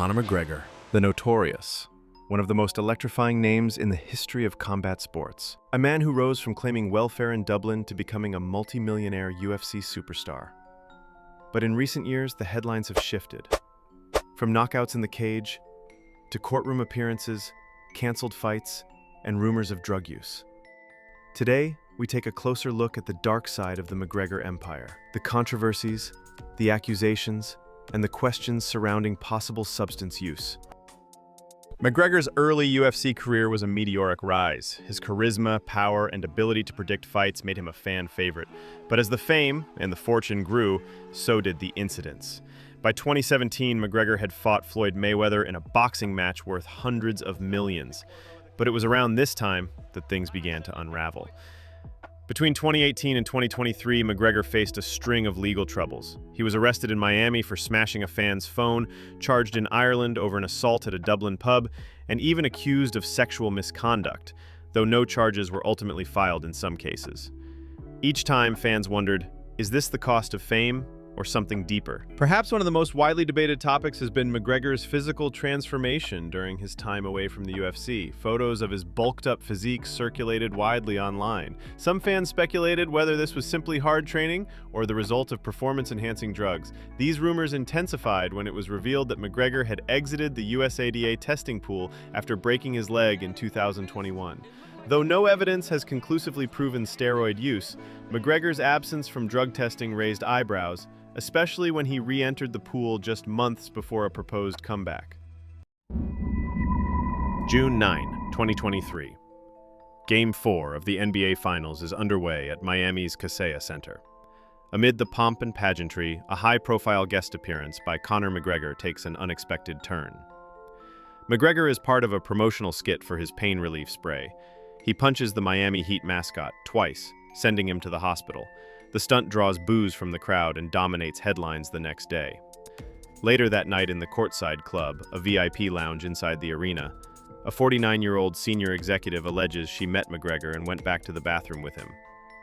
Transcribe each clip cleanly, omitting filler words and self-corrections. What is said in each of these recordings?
Conor McGregor, the Notorious, one of the most electrifying names in the history of combat sports. A man who rose from claiming welfare in Dublin to becoming a multi-millionaire UFC superstar. But in recent years, the headlines have shifted. From knockouts in the cage, to courtroom appearances, canceled fights, and rumors of drug use. Today, we take a closer look at the dark side of the McGregor empire, the controversies, the accusations, and the questions surrounding possible substance use. McGregor's early UFC career was a meteoric rise. His charisma, power, and ability to predict fights made him a fan favorite. But as the fame and the fortune grew, so did the incidents. By 2017, McGregor had fought Floyd Mayweather in a boxing match worth hundreds of millions. But it was around this time that things began to unravel. Between 2018 and 2023, McGregor faced a string of legal troubles. He was arrested in Miami for smashing a fan's phone, charged in Ireland over an assault at a Dublin pub, and even accused of sexual misconduct, though no charges were ultimately filed in some cases. Each time, fans wondered, is this the cost of fame or something deeper? Perhaps one of the most widely debated topics has been McGregor's physical transformation during his time away from the UFC. Photos of his bulked-up physique circulated widely online. Some fans speculated whether this was simply hard training or the result of performance-enhancing drugs. These rumors intensified when it was revealed that McGregor had exited the USADA testing pool after breaking his leg in 2021. Though no evidence has conclusively proven steroid use, McGregor's absence from drug testing raised eyebrows, especially when he re-entered the pool just months before a proposed comeback. June 9, 2023. Game 4 of the NBA Finals is underway at Miami's Kaseya Center. Amid the pomp and pageantry, a high-profile guest appearance by Conor McGregor takes an unexpected turn. McGregor is part of a promotional skit for his pain relief spray. He punches the Miami Heat mascot twice, sending him to the hospital. The stunt draws boos from the crowd and dominates headlines the next day. Later that night in the Courtside Club, a VIP lounge inside the arena, a 49-year-old senior executive alleges she met McGregor and went back to the bathroom with him.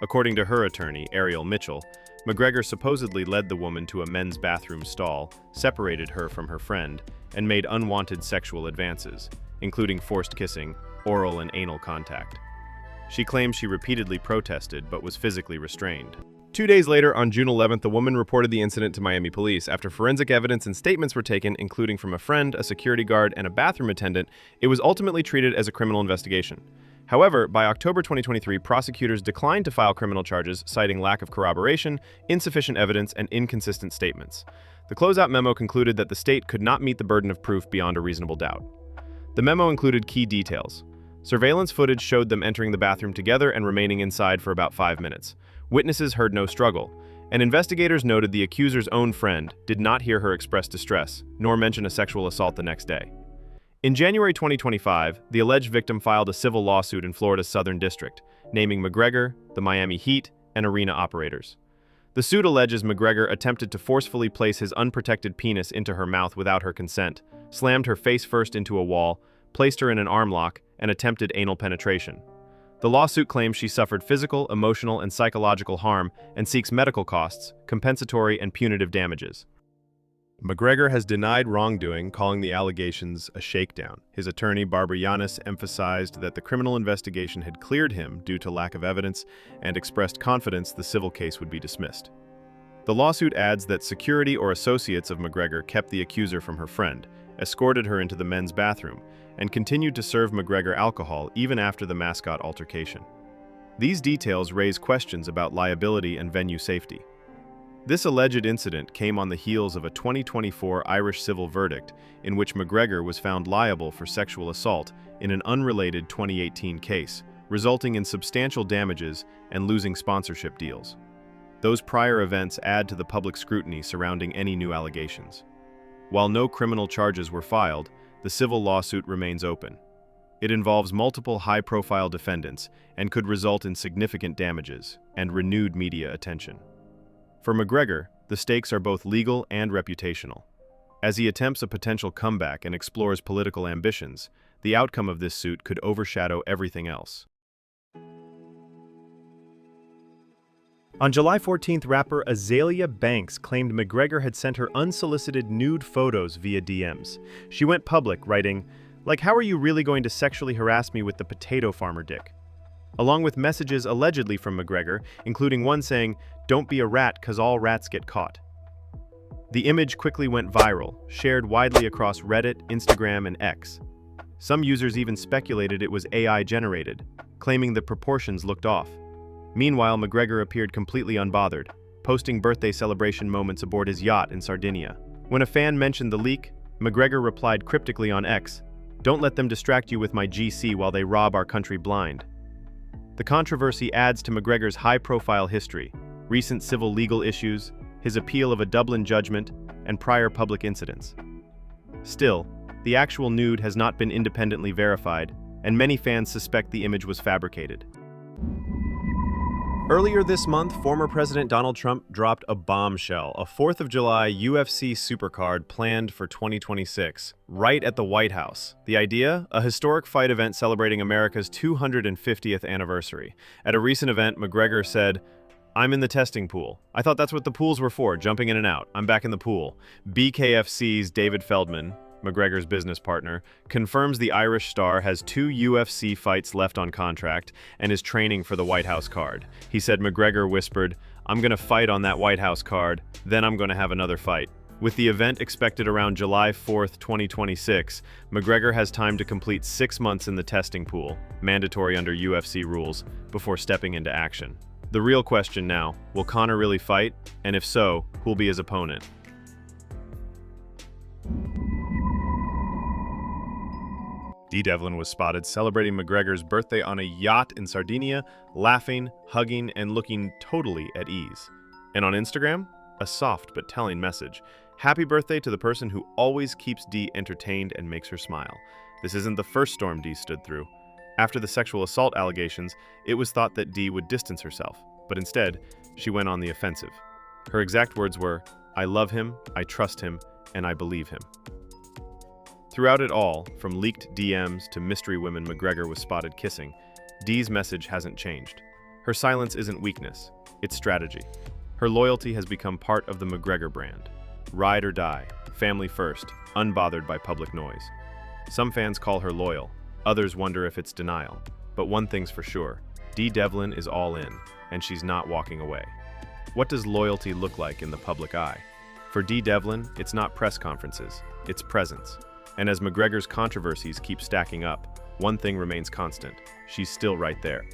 According to her attorney, Ariel Mitchell, McGregor supposedly led the woman to a men's bathroom stall, separated her from her friend, and made unwanted sexual advances, including forced kissing, oral and anal contact. She claims she repeatedly protested but was physically restrained. 2 days later, on June 11th, the woman reported the incident to Miami police. After forensic evidence and statements were taken, including from a friend, a security guard, and a bathroom attendant, it was ultimately treated as a criminal investigation. However, by October 2023, prosecutors declined to file criminal charges, citing lack of corroboration, insufficient evidence, and inconsistent statements. The closeout memo concluded that the state could not meet the burden of proof beyond a reasonable doubt. The memo included key details. Surveillance footage showed them entering the bathroom together and remaining inside for about 5 minutes. Witnesses heard no struggle, and investigators noted the accuser's own friend did not hear her express distress, nor mention a sexual assault the next day. In January 2025, the alleged victim filed a civil lawsuit in Florida's Southern District, naming McGregor, the Miami Heat, and arena operators. The suit alleges McGregor attempted to forcefully place his unprotected penis into her mouth without her consent, slammed her face first into a wall, placed her in an arm lock, and attempted anal penetration. The lawsuit claims she suffered physical, emotional, and psychological harm and seeks medical costs, compensatory, and punitive damages. McGregor has denied wrongdoing, calling the allegations a shakedown. His attorney, Barbara Yanis, emphasized that the criminal investigation had cleared him due to lack of evidence and expressed confidence the civil case would be dismissed. The lawsuit adds that security or associates of McGregor kept the accuser from her friend, escorted her into the men's bathroom, and continued to serve McGregor alcohol even after the mascot altercation. These details raise questions about liability and venue safety. This alleged incident came on the heels of a 2024 Irish civil verdict in which McGregor was found liable for sexual assault in an unrelated 2018 case, resulting in substantial damages and losing sponsorship deals. Those prior events add to the public scrutiny surrounding any new allegations. While no criminal charges were filed, the civil lawsuit remains open. It involves multiple high-profile defendants and could result in significant damages and renewed media attention. For McGregor, the stakes are both legal and reputational. As he attempts a potential comeback and explores political ambitions, the outcome of this suit could overshadow everything else. On July 14th, rapper Azalea Banks claimed McGregor had sent her unsolicited nude photos via DMs. She went public, writing, "Like, how are you really going to sexually harass me with the potato farmer dick?" Along with messages allegedly from McGregor, including one saying, "Don't be a rat, 'cause all rats get caught." The image quickly went viral, shared widely across Reddit, Instagram, and X. Some users even speculated it was AI-generated, claiming the proportions looked off. Meanwhile, McGregor appeared completely unbothered, posting birthday celebration moments aboard his yacht in Sardinia. When a fan mentioned the leak, McGregor replied cryptically on X, "Don't let them distract you with my GC while they rob our country blind." The controversy adds to McGregor's high-profile history, recent civil legal issues, his appeal of a Dublin judgment, and prior public incidents. Still, the actual nude has not been independently verified, and many fans suspect the image was fabricated. Earlier this month, former President Donald Trump dropped a bombshell, a 4th of July UFC supercard planned for 2026, right at the White House. The idea? A historic fight event celebrating America's 250th anniversary. At a recent event, McGregor said, "I'm in the testing pool. I thought that's what the pools were for, jumping in and out. I'm back in the pool." BKFC's David Feldman, McGregor's business partner, confirms the Irish star has 2 UFC fights left on contract and is training for the White House card. He said McGregor whispered, "I'm gonna fight on that White House card, then I'm gonna have another fight." With the event expected around July 4th, 2026, McGregor has time to complete 6 months in the testing pool, mandatory under UFC rules, before stepping into action. The real question now, will Conor really fight? And if so, who'll be his opponent? Dee Devlin was spotted celebrating McGregor's birthday on a yacht in Sardinia, laughing, hugging, and looking totally at ease. And on Instagram, a soft but telling message. Happy birthday to the person who always keeps Dee entertained and makes her smile. This isn't the first storm Dee stood through. After the sexual assault allegations, it was thought that Dee would distance herself, but instead, she went on the offensive. Her exact words were, "I love him, I trust him, and I believe him." Throughout it all, from leaked DMs to mystery women McGregor was spotted kissing, Dee's message hasn't changed. Her silence isn't weakness, it's strategy. Her loyalty has become part of the McGregor brand. Ride or die, family first, unbothered by public noise. Some fans call her loyal, others wonder if it's denial. But one thing's for sure, Dee Devlin is all in, and she's not walking away. What does loyalty look like in the public eye? For Dee Devlin, it's not press conferences, it's presence. And as McGregor's controversies keep stacking up, one thing remains constant. She's still right there.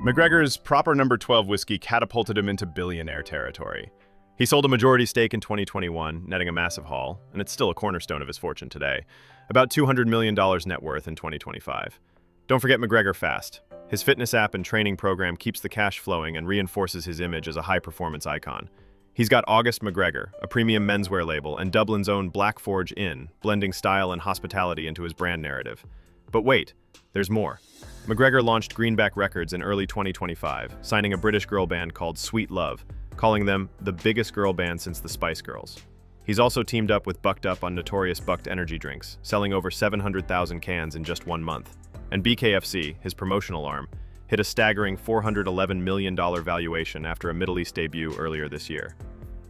McGregor's proper number 12 whiskey catapulted him into billionaire territory. He sold a majority stake in 2021, netting a massive haul, and it's still a cornerstone of his fortune today. About $200 million net worth in 2025. Don't forget McGregor Fast. His fitness app and training program keeps the cash flowing and reinforces his image as a high-performance icon. He's got August McGregor, a premium menswear label, and Dublin's own Black Forge Inn, blending style and hospitality into his brand narrative. But wait, there's more. McGregor launched Greenback Records in early 2025, signing a British girl band called Sweet Love, calling them the biggest girl band since the Spice Girls. He's also teamed up with Bucked Up on notorious Bucked energy drinks, selling over 700,000 cans in just 1 month. And BKFC, his promotional arm, hit a staggering $411 million valuation after a Middle East debut earlier this year.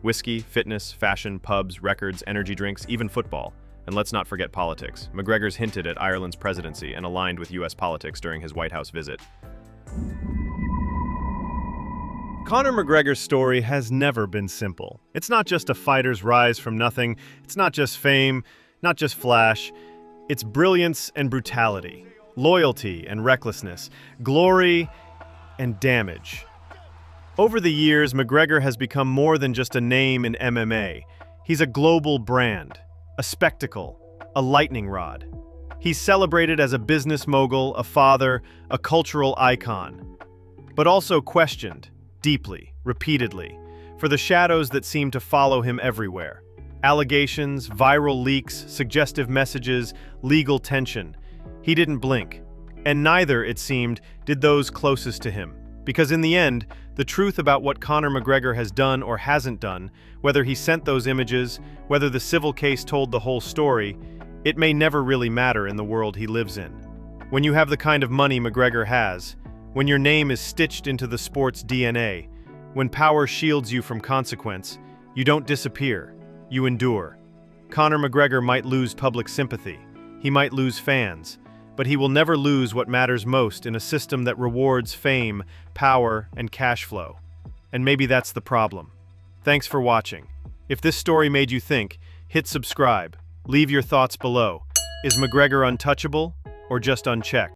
Whiskey, fitness, fashion, pubs, records, energy drinks, even football. And let's not forget politics. McGregor's hinted at Ireland's presidency and aligned with US politics during his White House visit. Conor McGregor's story has never been simple. It's not just a fighter's rise from nothing. It's not just fame, not just flash. It's brilliance and brutality, loyalty and recklessness, glory and damage. Over the years, McGregor has become more than just a name in MMA. He's a global brand, a spectacle, a lightning rod. He's celebrated as a business mogul, a father, a cultural icon, but also questioned, deeply, repeatedly, for the shadows that seem to follow him everywhere. Allegations, viral leaks, suggestive messages, legal tension. He didn't blink, and neither, it seemed, did those closest to him. Because in the end, the truth about what Conor McGregor has done or hasn't done, whether he sent those images, whether the civil case told the whole story, it may never really matter in the world he lives in. When you have the kind of money McGregor has, When your name is stitched into the sport's DNA, when power shields you from consequence, you don't disappear, you endure. Conor McGregor might lose public sympathy, he might lose fans, but he will never lose what matters most in a system that rewards fame, power, and cash flow. And maybe that's the problem. Thanks for watching. If this story made you think, hit subscribe. Leave your thoughts below. Is McGregor untouchable or just unchecked?